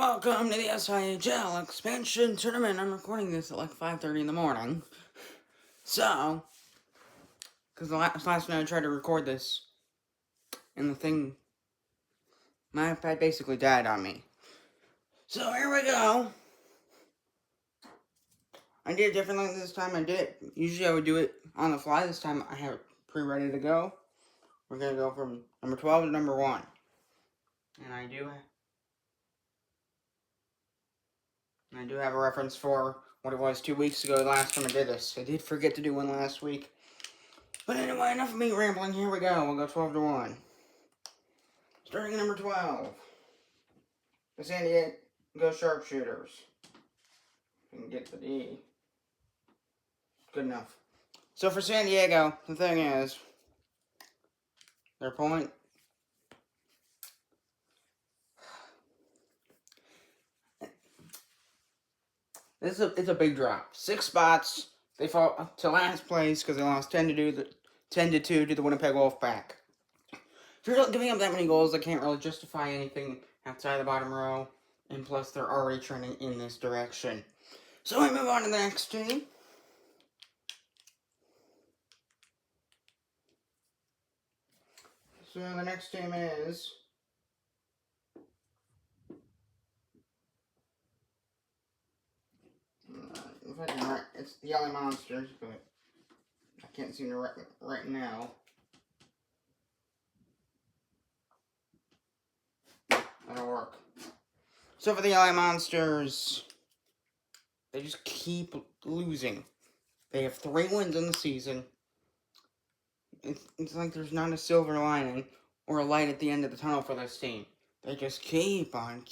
Welcome to the SIHL Expansion Tournament. I'm recording this at like 5:30 in the morning. So, because last night I tried to record this, and the thing, my iPad basically died on me. So here we go. I did it differently this time. Usually I would do it on the fly. This time I have it pre-ready to go. We're going to go from number 12 to number 1. And I do have a reference for what it was 2 weeks ago, the last time I did this. I did forget to do one last week. But anyway, enough of me rambling. Here we go. We'll go 12 to 1. Starting at number 12. The San Diego Sharpshooters. You can get the D. Good enough. So for San Diego, the thing is, their point. It's a big drop. 6 spots. They fall to last place because they lost 10 to 2 to the Winnipeg Wolfpack. If you're giving up that many goals, they can't really justify anything outside the bottom row. And plus, they're already trending in this direction. So we move on to the next team. So the next team is it's the LA Monsters, but I can't seem to right now. That'll work. So for the LA Monsters, they just keep losing. They have 3 wins in the season. It's like there's not a silver lining or a light at the end of the tunnel for this team. They just keep on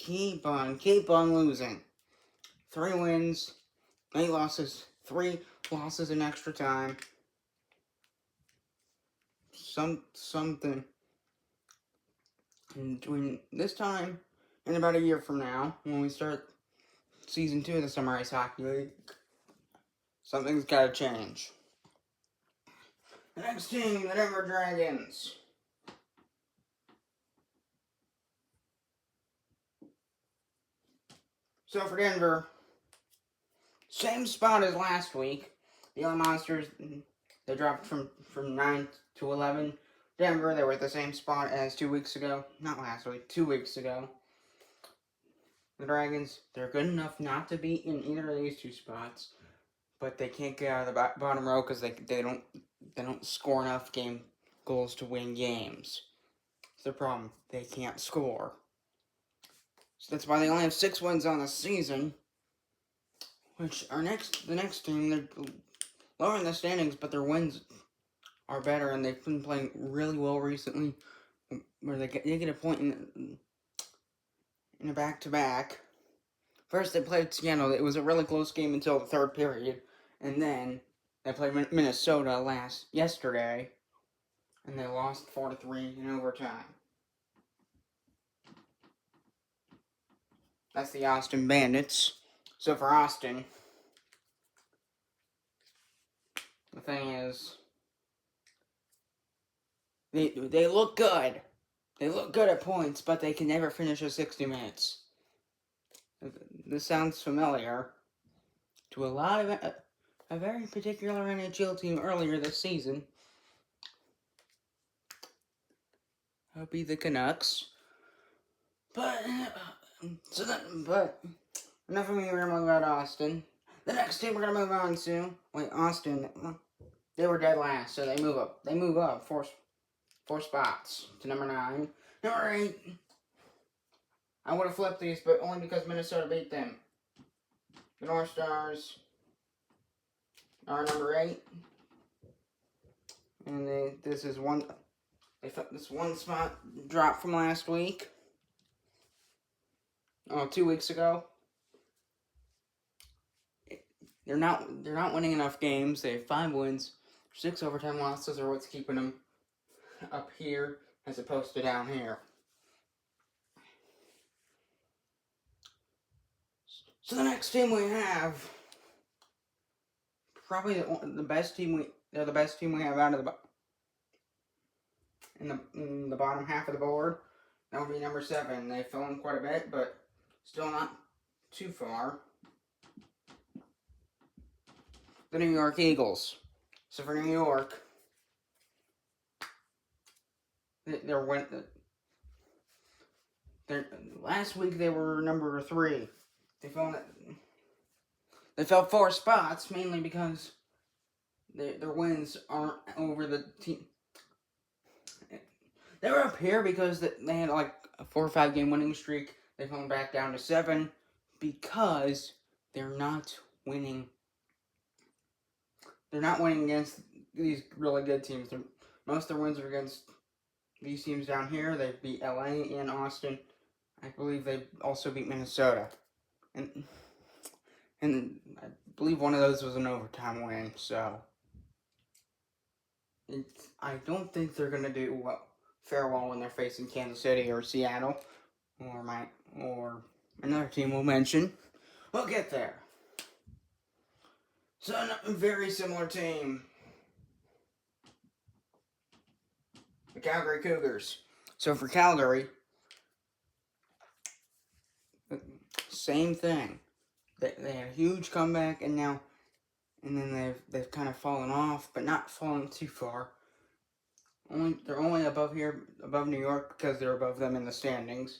losing. 3 wins, 8 losses, 3 losses in extra time. Something. And between this time and about a year from now, when we start Season 2 of the Summer Ice Hockey League, something's got to change. The next team, the Denver Dragons. So for Denver, same spot as last week. The LA Monsters, they dropped from 9 to 11. Denver, they were at the same spot as 2 weeks ago. Not last week, 2 weeks ago. The Dragons, they're good enough not to be in either of these 2 spots, but they can't get out of the bottom row because they don't score enough goals to win games. It's the problem. They can't score. So that's why they only have 6 wins on the season. Which the next team, they're lower in the standings, but their wins are better, and they've been playing really well recently, where they get a point in a back-to-back. First, they played Seattle. It was a really close game until the 3rd period, and then they played Minnesota yesterday, and they lost 4-3 in overtime. That's the Austin Bandits. So for Austin, the thing is, they look good. They look good at points, but they can never finish a 60 minutes. This sounds familiar to a lot of a very particular NHL team earlier this season. That would be the Canucks. But enough of me rambling about Austin. The next team we're gonna move on to, Austin. They were dead last, so they move up. They move up 4 spots to number 9. Number 8. I would have flipped these, but only because Minnesota beat them. The North Stars are number 8, and this is one. They felt this 1 spot drop from last week. 2 weeks ago. They're not winning enough games. They have 5 wins, 6 overtime losses are what's keeping them up here as opposed to down here. So the next team we have, probably the best team they're the best team we have out of in the bottom half of the board. That would be number 7. They've fallen quite a bit, but Still not too far. The New York Eagles. So for New York, last week they were number 3. They fell 4 spots, mainly because their wins aren't over the team. They were up here because they had like a 4 or 5 game winning streak. They fell back down to 7 because they're not winning. They're not winning against these really good teams. Most of their wins are against these teams down here. They beat LA and Austin. I believe they also beat Minnesota. And I believe one of those was an overtime win, so I don't think they're gonna do fare well when they're facing Kansas City or Seattle or another team we'll mention. We'll get there. So a very similar team, the Calgary Cougars. So for Calgary, same thing. They had a huge comeback, and then they've kind of fallen off, but not fallen too far. They're only above New York because they're above them in the standings.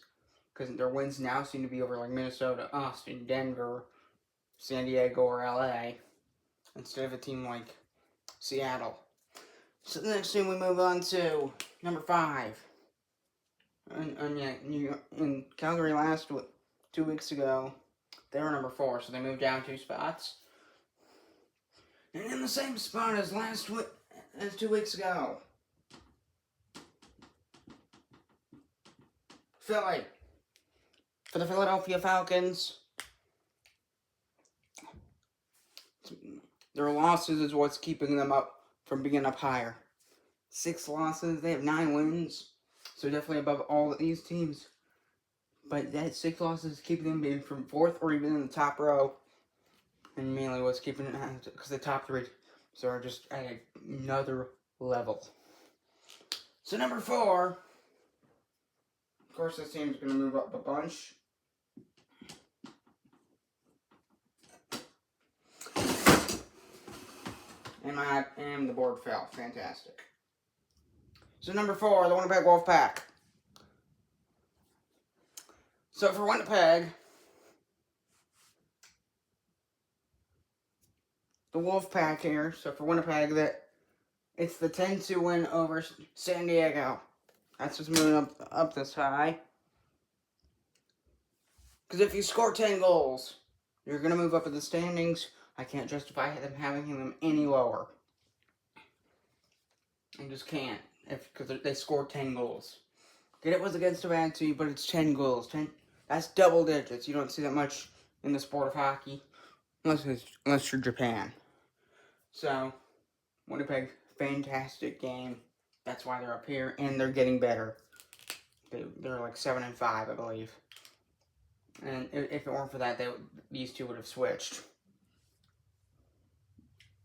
Because their wins now seem to be over like Minnesota, Austin, Denver, San Diego, or LA, instead of a team like Seattle. So the next team we move on to number 5. New York, in Calgary 2 weeks ago, they were number 4, so they moved down 2 spots. And in the same spot as 2 weeks ago, Philly. For the Philadelphia Falcons, their losses is what's keeping them up from being up higher. 6 losses, they have 9 wins, so definitely above all of these teams. But that 6 losses keeping them being from 4th or even in the top row, and mainly what's keeping it because the top 3 so are just at another level. So number 4, of course, this team's going to move up a bunch. And the board fell. Fantastic. So number 4, the Winnipeg Wolfpack. So for Winnipeg, the Wolfpack here. So for Winnipeg, it's the 10-2 win over San Diego. That's just moving up this high. Because if you score 10 goals, you're going to move up in the standings. I can't justify them having them any lower. I just can't. Because they scored 10 goals. Get it was against a bad team, but it's 10 goals. That's double digits. You don't see that much in the sport of hockey. Unless you're Japan. So, Winnipeg, fantastic game. That's why they're up here, and they're getting better. They're like 7-5, I believe. And if it weren't for that, these two would have switched.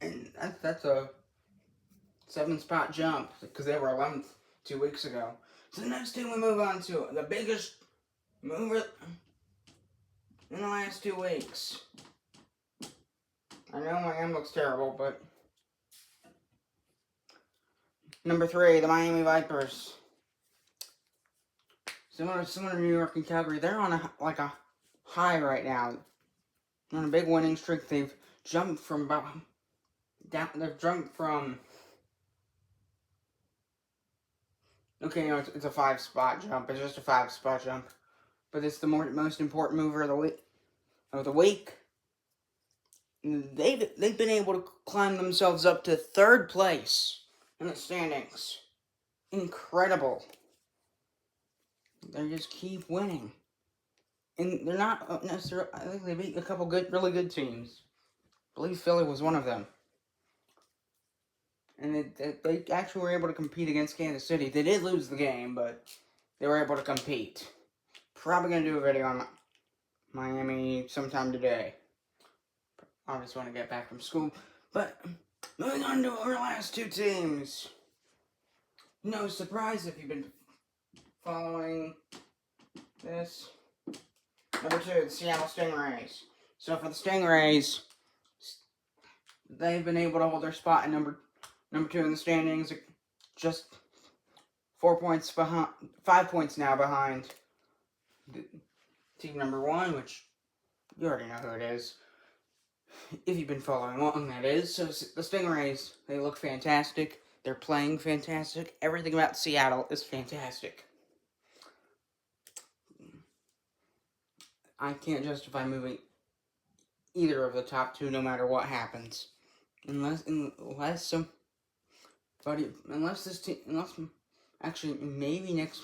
And that's a 7-spot jump, because they were 11th 2 weeks ago. So the next team we move on to, the biggest mover in the last 2 weeks. I know my M looks terrible, but number 3, the Miami Vipers. Similar to New York and Calgary, they're on a high right now. They're on a big winning streak. They've jumped from okay, no, it's a 5-spot jump. It's just a 5-spot jump, but it's the most important mover of the week. They've been able to climb themselves up to 3rd place in the standings. Incredible. They just keep winning. And they're not necessarily, I think they beat a couple really good teams. I believe Philly was one of them. And they actually were able to compete against Kansas City. They did lose the game, but they were able to compete. Probably going to do a video on Miami sometime today. I just want to get back from school. But moving on to our last 2 teams. No surprise if you've been following this. Number 2, the Seattle Stingrays. So for the Stingrays, they've been able to hold their spot in number 2 in the standings, just 4 points behind, 5 points now behind team number 1, which you already know who it is. If you've been following along, that is. So the Stingrays, they look fantastic. They're playing fantastic. Everything about Seattle is fantastic. I can't justify moving either of the top 2 no matter what happens. Unless actually, maybe next,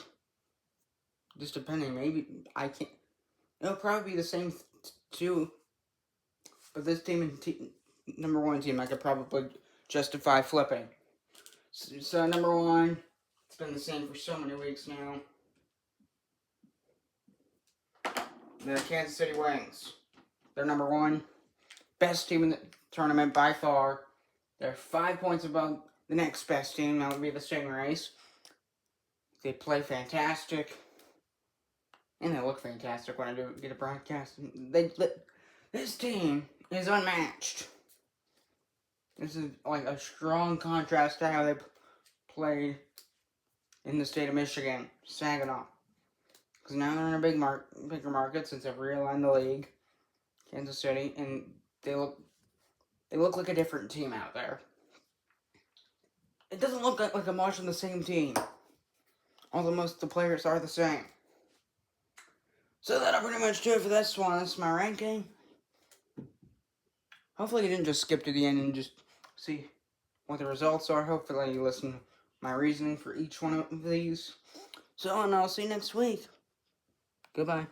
just depending, maybe I can't, it'll probably be the same 2, but this team and number 1 team, I could probably justify flipping. So number 1, it's been the same for so many weeks now. The Kansas City Wings. They're number 1. Best team in the tournament by far. They're 5 points above the next best team. That would be the Stingrays. They play fantastic. And they look fantastic when I do get a broadcast. This team is unmatched. This is like a strong contrast to how they played in the state of Michigan, Saginaw. Because now they're in a bigger market since they've realigned the league, Kansas City, and they look like a different team out there. It doesn't look like I'm watching the same team, although most of the players are the same. So that'll pretty much do it for this one. This is my ranking. Hopefully you didn't just skip to the end and just see what the results are. Hopefully you listen to my reasoning for each one of these. So, and I'll see you next week. Goodbye.